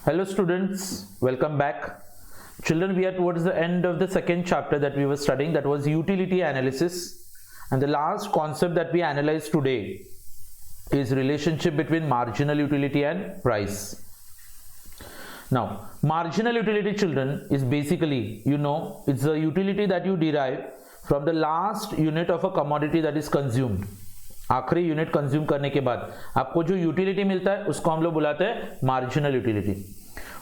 Hello students, welcome back. Children, we are towards the end of the second chapter that we were studying, that was utility analysis, and the last concept that we analyzed today is relationship between marginal utility and price. Now, marginal utility, children, is basically, it's the utility that you derive from the last unit of a commodity that is consumed. आखिरी unit consume करने के बाद आपको जो utility मिलता है उसको हम लोग बुलाते हैं marginal utility.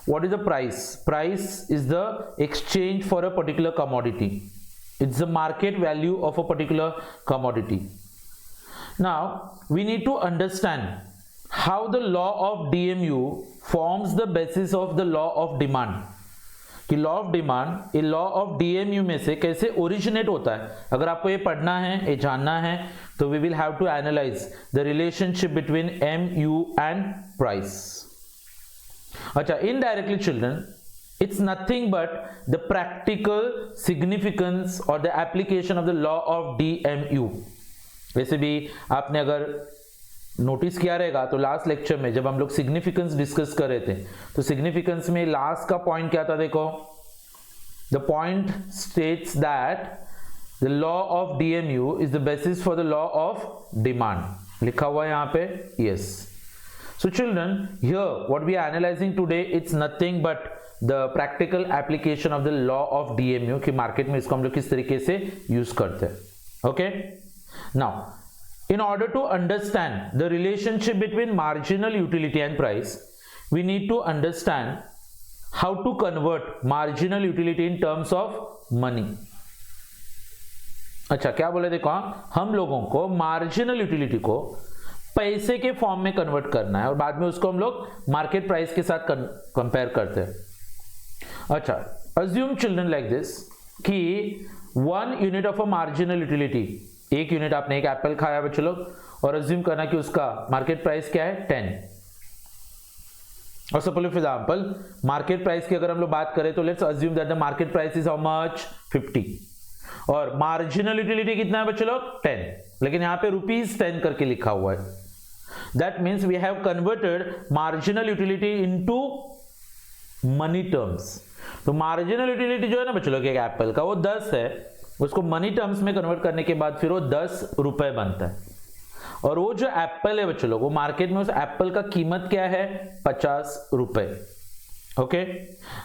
What is the price? Price is the exchange for a particular commodity. It's the market value of a particular commodity. Now we need to understand how the law of DMU forms the basis of the law of demand. कि law of demand ये law of DMU में से कैसे originate होता है. अगर आपको ये पढ़ना है, ये जानना है, तो we will have to analyse the relationship between M U and price. अच्छा, indirectly children, it's nothing but the practical significance or the application of the law of DMU. वैसे भी आपने अगर नोटिस किया रहेगा तो लास्ट लेक्चर में जब हम लोग सिग्निफिकेंस डिस्कस कर रहे थे तो सिग्निफिकेंस में लास्ट का पॉइंट क्या था? देखो, the point states that the law of DMU is the basis for the law of demand. लिखा हुआ है यहाँ पे, yes. So children, here what we are analysing today, it's nothing but the practical application of the law of DMU कि market में इसको हम लोग किस तरीके से यूज करते हैं. Okay, now in order to understand the relationship between marginal utility and price, we need to understand how to convert marginal utility in terms of money. अच्छा, क्या बोले? देखो, हम लोगों को मार्जिनल यूटिलिटी को पैसे के फॉर्म में कन्वर्ट करना है और बाद में उसको हम लोग मार्केट प्राइस के साथ कंपेयर करते हैं. अच्छा, अज्यूम चिल्ड्रन लाइक दिस कि 1 unit of a marginal utility, एक यूनिट आपने एक एप्पल खाया बच्चे लोग, और अज्यूम करना कि उसका मार्केट प्राइस क्या है? 10. और suppose for example market price की अगर हम लोग बात करें तो let's assume that the market price is how much? 50. और मार्जिनल यूटिलिटी कितना है बच्चे लोग? 10. लेकिन यहां पे ₹10 करके लिखा हुआ है. That means we have converted marginal utility into money terms. तो मार्जिनल यूटिलिटी जो है ना बच्चे लोग एक एप्पल का, वो 10 है. उसको मनी टर्म्स में कन्वर्ट करने के बाद फिर वो 10 रुपए बनता है. और वो जो एप्पल है बच्चों लोग, वो मार्केट में उस एप्पल का कीमत क्या है? 50 रुपए. Okay,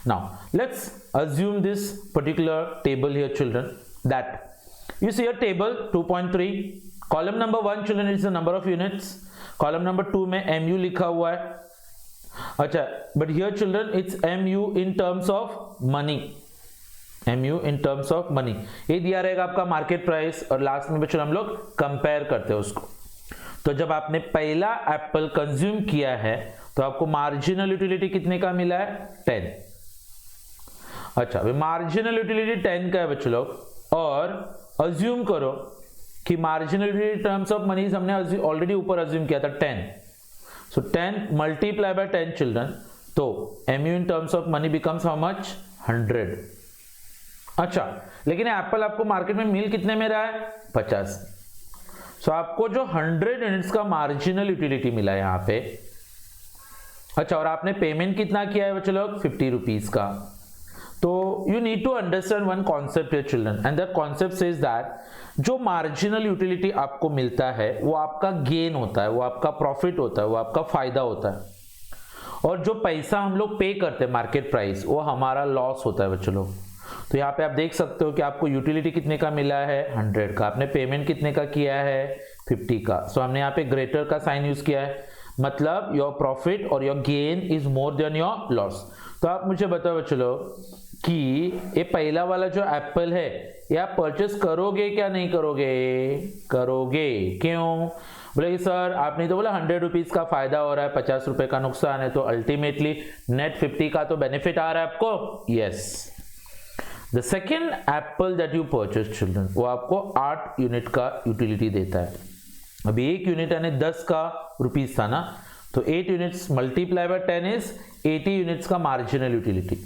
now let's assume this particular table here children, that you see a table 2.3. Column number 1 children is the number of units. Column number 2 में एमयू लिखा हुआ है. अच्छा, but here children it's MU in terms of money. MU in terms of money. ये दिया रहेगा आपका market price और लास्ट में बच्चों हम लोग कंपेयर करते हैं उसको. तो जब आपने पहला एप्पल कंज्यूम किया है तो आपको मार्जिनल यूटिलिटी कितने का मिला है? 10. अच्छा, मार्जिनल यूटिलिटी 10 का है बच्चों लोग, और अज्यूम करो कि marginal utility terms of money हमने ऑलरेडी ऊपर अज्यूम किया था 10. सो 10 मल्टीप्लाई बाय 10 चिल्ड्रन, तो MU in terms of money becomes how much? 100. अच्छा, लेकिन एप्पल आपको मार्केट में मिल कितने में रहा है? 50. सो आपको जो 100 यूनिट्स का मार्जिनल यूटिलिटी मिला है यहाँ पे. अच्छा, और आपने पेमेंट कितना किया है बच्चे लोग? 50 रुपीज का. तो you need to understand one concept here children, and that concept says that जो मार्जिनल यूटिलिटी आपको मिलता है वो आपका गेन होता है, वो आपका प्रॉफिट होता है, वो आपका फायदा होता है. और जो पैसा हम लोग पे करते हैं मार्केट प्राइस, वो हमारा लॉस होता है बच्चे लोग. तो यहाँ पे आप देख सकते हो कि आपको यूटिलिटी कितने का मिला है? 100 का. आपने पेमेंट कितने का किया है? 50 का. सो हमने यहाँ पे ग्रेटर का साइन यूज किया है, मतलब योर प्रॉफिट और your gain is more then your loss. तो आप मुझे बताओ चलो कि ये पहला वाला जो एप्पल है ये आप परचेस करोगे क्या नहीं करोगे? करोगे. क्यों? बोले कि सर आपने तो बोला 100 रुपीज का फायदा हो रहा है, 50 रुपए का नुकसान है, तो अल्टीमेटली नेट 50 का तो बेनिफिट आ रहा है आपको. Yes. The second apple that you purchase children, वो आपको 8 यूनिट का यूटिलिटी देता है. अभी एक यूनिट यानी 10 का रुपीस था ना, तो 8 units multiply by 10 is 80 units का मार्जिनल यूटिलिटी.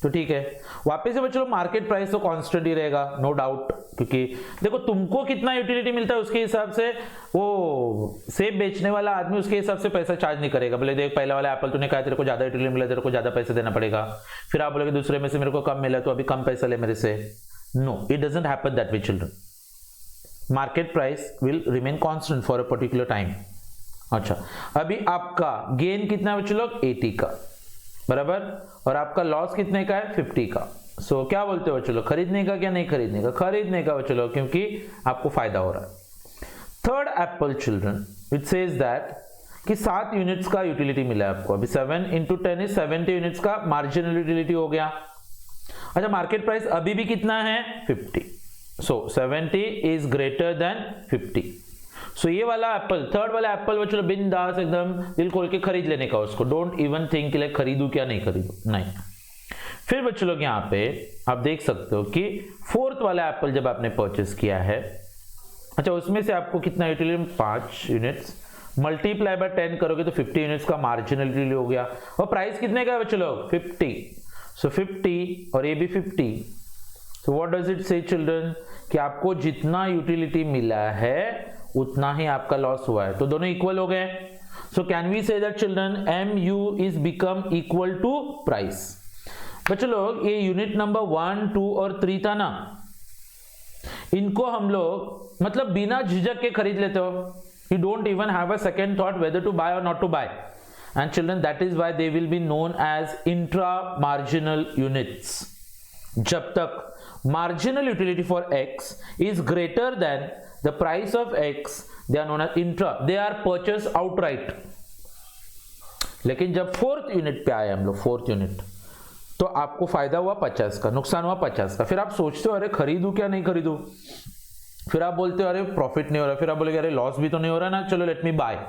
तो ठीक है। वापस से बच्चों मार्केट प्राइस तो कांस्टेंट ही रहेगा, नो डाउट, क्योंकि देखो तुमको कितना यूटिलिटी मिलता है उसके हिसाब से वो सेब बेचने वाला आदमी उसके हिसाब से पैसा चार्ज नहीं करेगा। बोले देख पहला वाला एप्पल तूने कहा तेरे को ज्यादा यूटिलिटी मिला, तेरे को ज्यादा पैसे देना पड़ेगा। फिर आप बोलोगे दूसरे में से मेरे को कम मिला तो अभी कम पैसा ले मेरे से। No, it doesn't happen that way children. Market price will remain constant for a particular time. अच्छा, अभी आपका गेन कितना है बच्चों लोग? 80 का, बराबर, और आपका लॉस कितने का है? 50 का। सो क्या बोलते हो बच्चों लोग, खरीदने का क्या नहीं खरीदने का? खरीदने का बच्चों लोग, क्योंकि आपको फायदा हो रहा है। Third Apple children, it says that कि 7 यूनिट्स का यूटिलिटी मिला है आपको। अभी 7 × 10 इज 70 यूनिट्स का मार्जिनल यूटिलिटी हो गया। अच्छा, मार्केट प्राइस अभी भी कितना है? 50। सो 70 इज ग्रेटर देन 50। सो ये वाला एप्पल, थर्ड वाला एप्पल बच्चों बिंदास एकदम दिल खोल के खरीद लेने का उसको। डोंट इवन थिंक कि लाइक खरीदूं क्या नहीं खरीदूं, नहीं। फिर बच्चों लोग यहाँ पे आप देख सकते हो कि फोर्थ वाला एप्पल जब आपने परचेस किया है, अच्छा उसमें से आपको कितना यूटिलिटी? 5 यूनिट्स, मल्टीप्लाई बाय 10 करोगे तो 50 यूनिट्स का मार्जिनल यूटिलिटी हो गया। और प्राइस कितने का है बच्चों लोग? 50। सो 50 और ये भी 50। सो व्हाट डज इट से चिल्ड्रन कि आपको जितना यूटिलिटी मिला है उतना ही आपका लॉस हुआ है, तो दोनों इक्वल हो गए। So can we say that children MU is become equal to price. बच्चों लोग ये यूनिट नंबर 1, 2 और 3 था ना, इनको हम लोग मतलब बिना झिझक के खरीद लेते हो। You don't even have a second thought whether to buy or not to buy. And children that is why they will be known as intra marginal units. जब तक marginal utility for X is greater than the price of X, they are known as intra, they are purchased outright। लेकिन जब fourth unit पे आए हम लोग, fourth unit, तो आपको फायदा हुआ 50 का, नुकसान हुआ 50 का। फिर आप सोचते हो अरे खरीदूं क्या नहीं खरीदूं, फिर आप बोलते हो अरे प्रॉफिट नहीं हो रहा, फिर आप बोलेगे अरे लॉस भी तो नहीं हो रहा ना, चलो लेट मी बाय।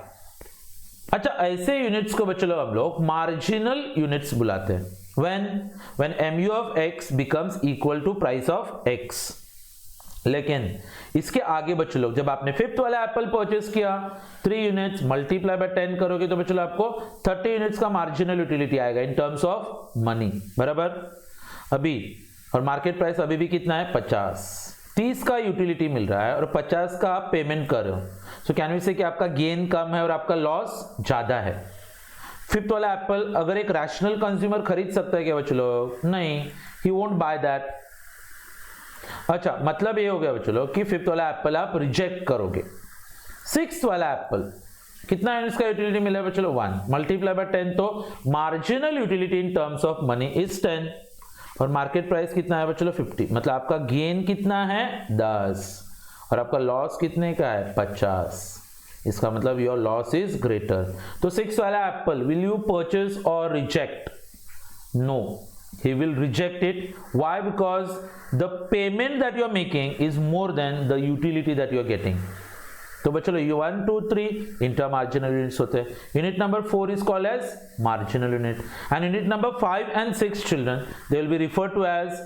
अच्छा, ऐसे यूनिट्स को बच्चों हम लोग मार्जिनल यूनिट्स बुलाते हैं। when MU of X becomes equal to price of X। लेकिन इसके आगे बच्चों लोग जब आपने फिफ्थ वाला एप्पल परचेस किया, 3 यूनिट्स मल्टीप्लाई बाय 10 करोगे तो बच्चों आपको 30 यूनिट्स का मार्जिनल यूटिलिटी आएगा इन टर्म्स ऑफ मनी, बराबर। अभी और मार्केट प्राइस अभी भी कितना है? 50। 30 का यूटिलिटी मिल रहा है और 50 का आप पेमेंट कर रहे हो। सो कैन वी से कि आपका गेन कम है और आपका लॉस ज्यादा है। फिफ्थ वाला एप्पल अगर एक रैशनल कंज्यूमर खरीद सकता है क्या बच्चों लोग? नहीं, ही वोंट बाय दैट। अच्छा, मतलब ये हो गया बच्चों लोग कि फिफ्थ वाला एप्पल आप रिजेक्ट करोगे। सिक्स्थ वाला एप्पल कितना यूनिट्स का यूटिलिटी मिला है बच्चों लोग? 1 मल्टीप्लाई बाय 10, तो marginal utility in terms of money is 10 और मार्केट प्राइस कितना है बच्चों लोग? 50। मतलब आपका गेन कितना है? 10 और आपका लॉस कितने का है? 50। इसका मतलब योर लॉस इज ग्रेटर। तो 6 वाला एप्पल विल यू परचेस और reject? No, he will reject it. Why? Because the payment that you are making is more than the utility that you are getting. तो बच्चों 1, 2, 3 intra marginal units होते हैं। Unit number 4 is called as marginal unit and unit number 5 and 6 children they will be referred to as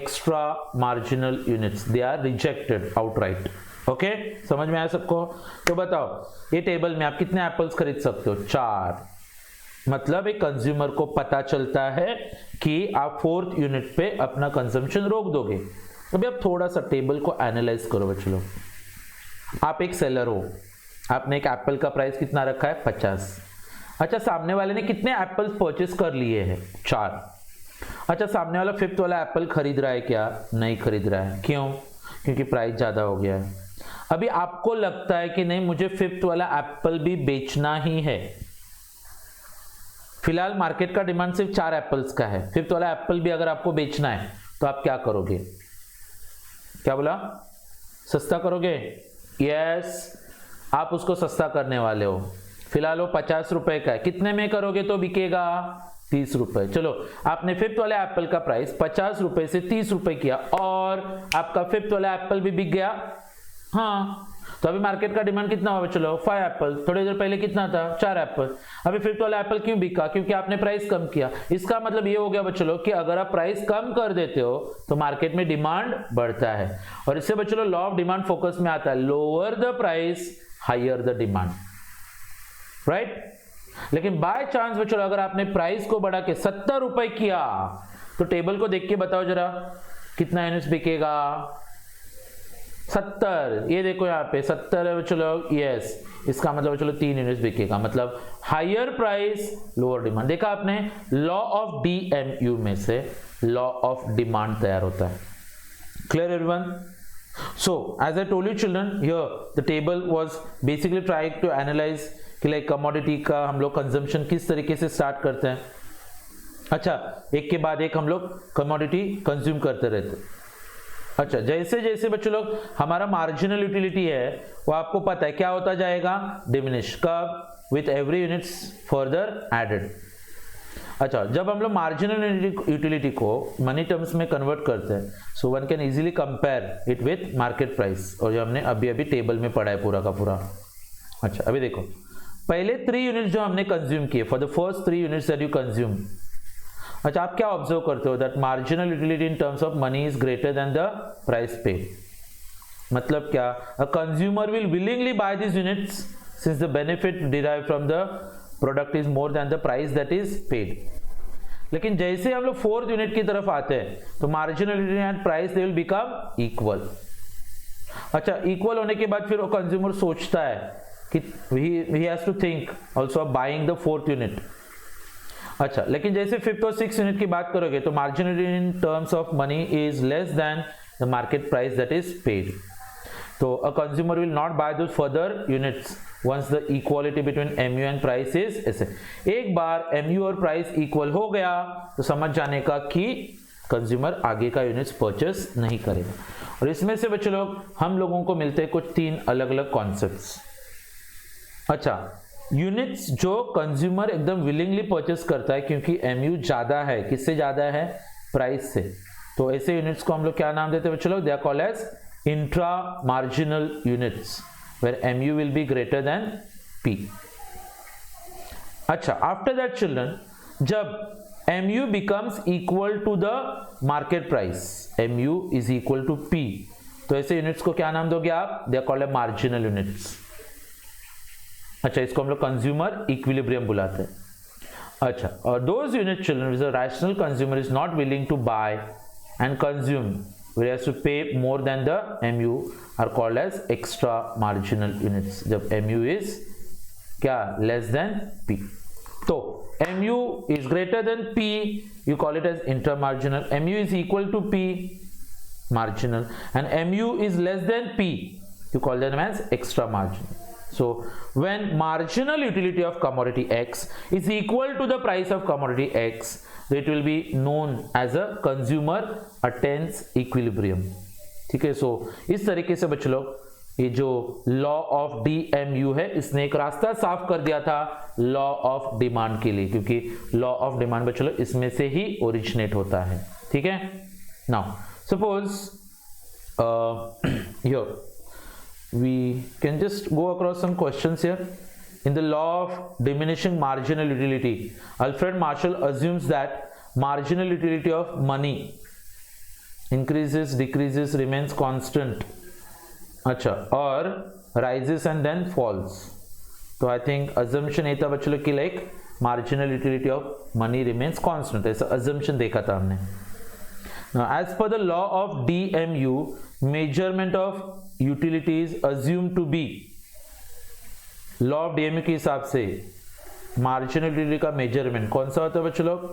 extra marginal units. They are rejected outright. Okay, समझ में आया सबको? तो बताओ ये टेबल में आप कितने एप्पल्स खरीद सकते हो? 4। मतलब एक कंज्यूमर को पता चलता है कि आप फोर्थ यूनिट पे अपना कंजम्पशन रोक दोगे। अभी आप थोड़ा सा टेबल को एनालाइज करो बच्चों लोग। आप एक सेलर हो, आपने एक एप्पल का प्राइस कितना रखा है? 50। अच्छा, सामने वाले ने कितने एप्पल्स परचेस कर लिए हैं? 4। अच्छा, सामने वाला फिफ्थ वाला एप्पल खरीद रहा है क्या? नहीं खरीद रहा है। क्यों? क्योंकि प्राइस ज्यादा हो गया है। अभी आपको लगता है कि नहीं मुझे फिफ्थ वाला एप्पल भी बेचना ही है। फिलहाल मार्केट का डिमांड सिर्फ 4 एप्पल्स का है, फिफ्थ वाला एप्पल भी अगर आपको बेचना है तो आप क्या करोगे? क्या बोला? सस्ता करोगे? यस, आप उसको सस्ता करने वाले हो। फिलहाल वो 50 रुपए का है, कितने में करोगे तो बिकेगा? 30 रुपए। चलो, आपने फिफ्थ वाले एप्पल का प्राइस 50 रुपए से 30 रुपए किया और आपका फिफ्थ वाला एप्पल भी बिक गया। हाँ, तो अभी मार्केट का डिमांड कितना हुआ चलो? 5 एप्पल। थोड़ी देर पहले कितना था? 4 एप्पल। अभी फिफ्थ वाला एप्पल क्यों बिका? क्योंकि आपने प्राइस कम किया। इसका मतलब ये हो गया बच्चों लोग कि अगर आप प्राइस कम कर देते हो तो मार्केट में डिमांड बढ़ता है और इससे बच्चों लोग लॉ ऑफ डिमांड फोकस में आता है। Lower the price higher the demand, right? लेकिन बाय चांस बच्चों अगर आपने प्राइस को बढ़ा के 70 रुपए किया तो टेबल को देख के बताओ जरा कितना यूनिट्स बिकेगा। 70, ये देखो यहाँ पे 70 है बच्चों लोग, यस, इसका मतलब चलो 3 यूनिट्स बिकेगा, मतलब हायर प्राइस लोअर डिमांड। देखा आपने, लॉ ऑफ DMU में से लॉ ऑफ डिमांड तैयार होता है। Clear everyone? So as I told you children, here the table was basically trying to analyze कि like commodity का हम लोग कंजम्पशन किस तरीके से स्टार्ट करते हैं। अच्छा, एक के बाद एक हम लोग कमोडिटी कंज्यूम करते रहते हैं। अच्छा, जैसे जैसे बच्चों लोग हमारा मार्जिनल यूटिलिटी है वो आपको पता है क्या होता जाएगा, डिमिनिश। कब? With every units further added. अच्छा, जब हम लोग मार्जिनल यूटिलिटी को मनी टर्म्स में कन्वर्ट करते हैं, so one can easily compare it with market price, और जो हमने अभी अभी टेबल में पढ़ा है पूरा का पूरा। अच्छा, अभी देखो, पहले 3 यूनिट्स जो हमने कंज्यूम किए, for the first 3 units that you consume. अच्छा, आप क्या ऑब्जर्व करते हो, that marginal utility in terms of money is greater than the price paid. मतलब क्या, a consumer will willingly buy this units since the benefit derive from the product is more than the price that is paid. लेकिन जैसे हम लोग 4th unit की तरफ आते हैं तो marginal utility and price they will become equal. अच्छा, इक्वल होने के बाद फिर वो कंज्यूमर सोचता है कि he has to think also of buying the 4th unit. अच्छा, लेकिन जैसे 5th और 6th यूनिट की बात करोगे तो marginal in terms of money is less than the market price that is paid. तो a consumer will not buy those further units once the equality between MU and price is ऐसे। एक बार MU और price equal हो गया तो समझ जाने का कि कंज्यूमर आगे का यूनिट्स परचेस नहीं करेगा। और इसमें से बच्चे लोग हम लोगों को मिलते हैं कुछ 3 अलग अलग कॉन्सेप्ट्स। अच्छा, यूनिट्स जो कंज्यूमर एकदम विलिंगली परचेस करता है क्योंकि MU ज्यादा है, किससे ज्यादा है, प्राइस से, तो ऐसे यूनिट्स को हम लोग क्या नाम देते हैं बच्चे लोग, they are called as intra marginal units where MU will be greater than P। अच्छा, after that children, जब MU becomes equal to the market price, MU is equal to P, तो ऐसे यूनिट्स को क्या नाम दोगे आप, they are called as marginal units। अच्छा, इसको हम लोग कंज्यूमर इक्विलिब्रियम बुलाते हैं। अच्छा, और those unit children which a rational consumer is not willing to buy and consume whereas to pay more than the MU are called as extra marginal units। जब MU is क्या, less than P, तो MU is greater than P, you call it as intramarginal। MU is equal to P, marginal, and MU is less than P, you call them as extra marginal। So when marginal utility of commodity X is equal to the price of commodity X, so it will be known as a consumer attains equilibrium। ठीक है, सो इस तरीके से बच्चों लोग ये जो law of DMU है इसने एक रास्ता साफ कर दिया था लॉ ऑफ डिमांड के लिए, क्योंकि लॉ ऑफ डिमांड बच्चों लोग इसमें से ही ओरिजिनेट होता है। ठीक है, now suppose here we can just go across some questions here। In the law of diminishing marginal utility, Alfred Marshall assumes that marginal utility of money increases, decreases, remains constant, अच्छा, और rises and then falls। तो I think assumption ये था बच्चों लोग कि like marginal utility of money remains constant, ऐसा assumption देखा था हमने। Now as per the law of DMU, measurement of utility is assumed to be, law of DMU के हिसाब से मार्जिनल यूटिलिटी का मेजरमेंट कौन सा होता है बच्चों लोग,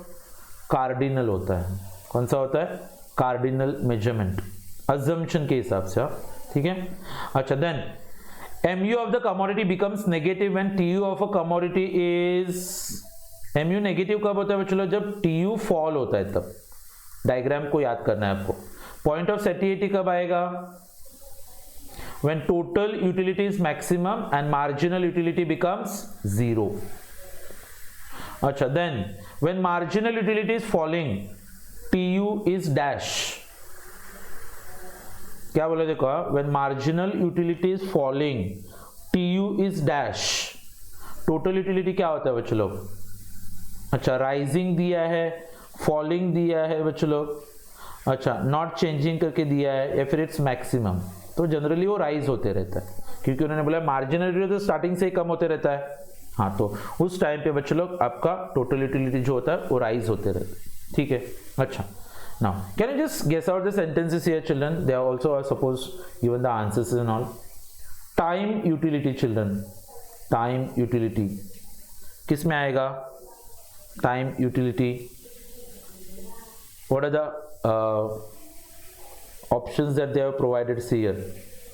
कार्डिनल होता है। कौन सा होता है, कार्डिनल मेजरमेंट, अजम्पशन के हिसाब से। ठीक है, अच्छा, then MU of the commodity becomes negative when TU of a commodity is, MU negative कब होता है बच्चों लोग, जब TU फॉल होता है तब। डायग्राम को याद करना है आपको। पॉइंट ऑफ सेटिएटी कब आएगा, when total utility is maximum and marginal utility becomes 0। अच्छा, then when marginal utility is falling, TU is dash। क्या बोला देखो, when marginal utility is falling, TU is dash। total utility क्या होता है बच्चों लोग, अच्छा, rising दिया है, falling दिया है बच्चों लोग, अच्छा, not changing करके दिया है, या फिर it's maximum, तो जनरली वो राइज होते रहता है, क्योंकि उन्होंने बोला मार्जिनल यूटिलिटी तो स्टार्टिंग से ही कम होते रहता है। हाँ, तो उस टाइम पे बच्चे लोग आपका टोटल यूटिलिटी जो होता है वो राइज होते रहता है। ठीक है. अच्छा, now can you just guess out the sentences here children? They are also are suppose given the answers and all. Time utility children, time utility किस में आएगा? Time utility, what are the options that they have provided here?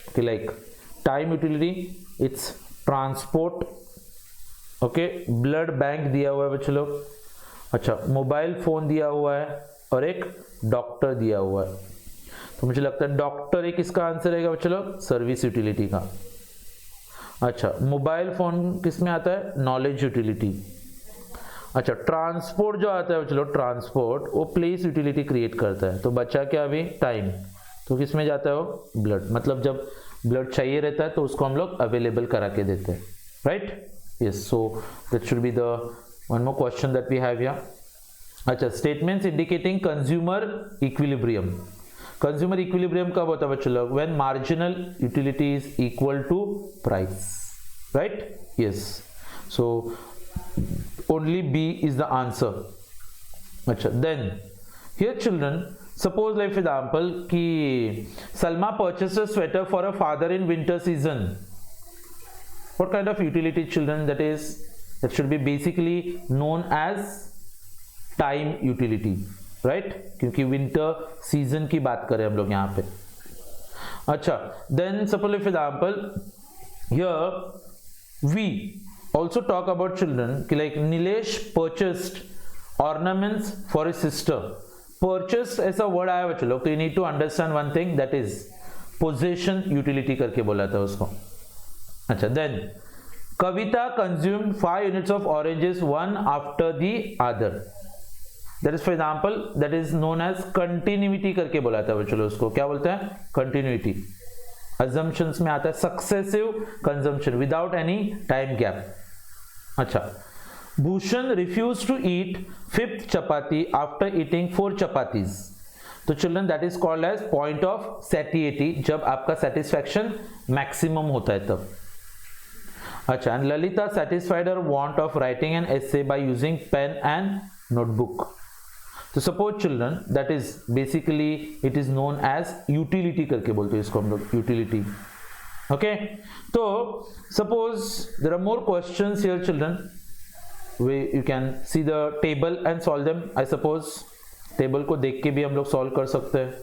Okay, like time utility, it's transport, okay, blood bank दिया हुआ है बच्चे लोग. अच्छा, mobile phone दिया हुआ है और एक डॉक्टर दिया हुआ है. तो मुझे लगता है डॉक्टर एक इसका आंसर रहेगा बच्चे लोग, सर्विस यूटिलिटी का. अच्छा, मोबाइल फोन किस में आता है? Knowledge utility. अच्छा, ट्रांसपोर्ट जो आता है बच्चे लोग, ट्रांसपोर्ट वो प्लेस यूटिलिटी क्रिएट करता है. तो बच्चा क्या अभी? टाइम. तो किस में जाता है वो? ब्लड. मतलब जब ब्लड चाहिए रहता है तो उसको हम लोग अवेलेबल करा के देते हैं, right? Yes, so that should be the one more question that we have here. अच्छा, statements indicating consumer equilibrium. Consumer equilibrium कब होता है बच्चों लोग? When marginal utility is equal to price, right? Yes. So only B is the answer. अच्छा, then here children, suppose like for example कि Salma purchased a sweater for her father in winter season. What kind of utility children that is? That should be basically known as time utility, right? क्योंकि winter season की बात करें हम लोग यहाँ पे. अच्छा, then suppose for example here we also talk about children कि like Nilesh purchased ornaments for his sister. Purchased ऐसा word आया बच्चों लोग, तो you need to understand one thing, that is possession utility करके बोला था उसको. अच्छा, then Kavita consumed 5 units of oranges one after the other. That is for example, that is known as continuity करके बोला था बच्चों. उसको क्या बोलते हैं? continuity. assumptions में आता है successive consumption without any time gap. अच्छा, Bhushan refused to eat 5th chapati after eating 4 chapatis. तो children that is called as point of satiety, जब आपका satisfaction maximum होता है तब. अच्छा, and Lalita satisfied her want of writing an essay by using pen and notebook. तो suppose children that is basically it is known as utility करके बोलते हैं इसको हम लोग, utility. Okay, तो suppose there are more questions here children. You can see the table and solve them. I suppose table को देख के भी हम लोग solve कर सकते हैं.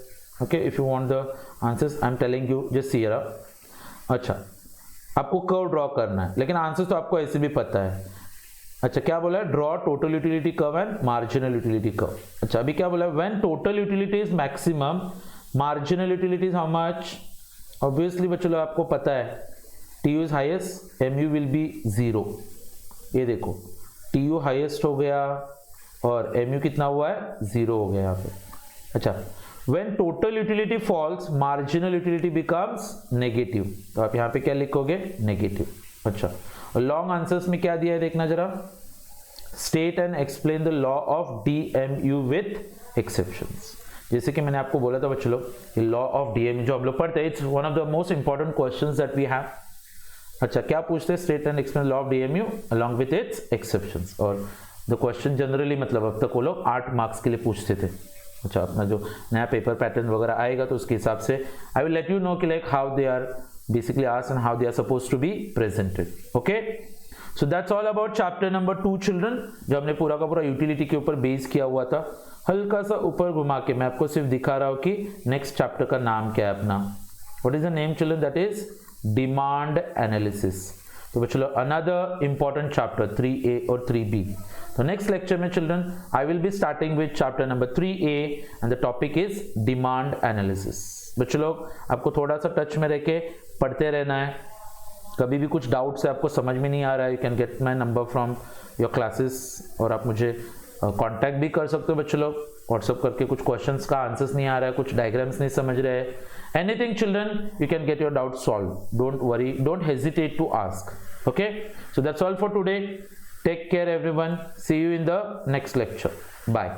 Okay, if you want the answers I'm telling you just here. अच्छा, आपको कर्व ड्रॉ करना है, लेकिन आंसर तो आपको ऐसे भी पता है. अच्छा, क्या बोला है? Draw total utility curve and marginal utility curve. अच्छा, अभी क्या बोला है? When total utility is maximum, marginal utility is how much? Obviously बच्चों लोग आपको पता है T U is highest, M U will be 0. ये देखो, टी यू हाईएस्ट हो गया और एम यू कितना हुआ है? 0 हो गया यहाँ पे. अच्छा, when total utility falls, marginal utility becomes negative. तो आप यहाँ पे क्या लिखोगे? नेगेटिव. अच्छा, और लॉन्ग आंसर्स में क्या दिया है देखना जरा. State and explain the law of DMU with exceptions. जैसे कि मैंने आपको बोला था बच्चों लोग, ये लॉ ऑफ DMU जो हम लोग पढ़ते हैं, it's one of the most important questions that we have. अच्छा, क्या पूछते हैं? State and explain law of DMU along with its exceptions. और द क्वेश्चन जनरली मतलब अब तक वो लोग 8 मार्क्स के लिए पूछते थे. अच्छा, अपना जो नया पेपर पैटर्न वगैरह आएगा तो उसके हिसाब से I will let you know कि like how they are basically asked and how they are supposed to be presented. Okay, so that's all about chapter number 2 children, जो हमने पूरा का पूरा यूटिलिटी के ऊपर बेस किया हुआ था. हल्का सा ऊपर घुमा के मैं आपको सिर्फ दिखा रहा हूँ कि नेक्स्ट चैप्टर का नाम क्या है अपना. What is the name children? That is demand analysis. तो बच्चों अनदर इंपॉर्टेंट चैप्टर 3A और 3B. तो नेक्स्ट लेक्चर में children I will be starting with chapter number 3A and the topic is demand analysis. बच्चों लोग आपको थोड़ा सा टच में रह के पढ़ते रहना है. कभी भी कुछ डाउट्स है, आपको समझ में नहीं आ रहा है, you can get my number from your classes, और आप मुझे कांटेक्ट भी कर सकते हो बच्चों लोग व्हाट्सअप करके. कुछ क्वेश्चंस का आंसर्स नहीं आ रहा है, कुछ डायग्राम्स नहीं समझ रहे हैं, anything children, you can get your doubt solve. Don't worry, don't hesitate to ask. Okay, so that's all for today. Take care everyone. See you in the next lecture. Bye.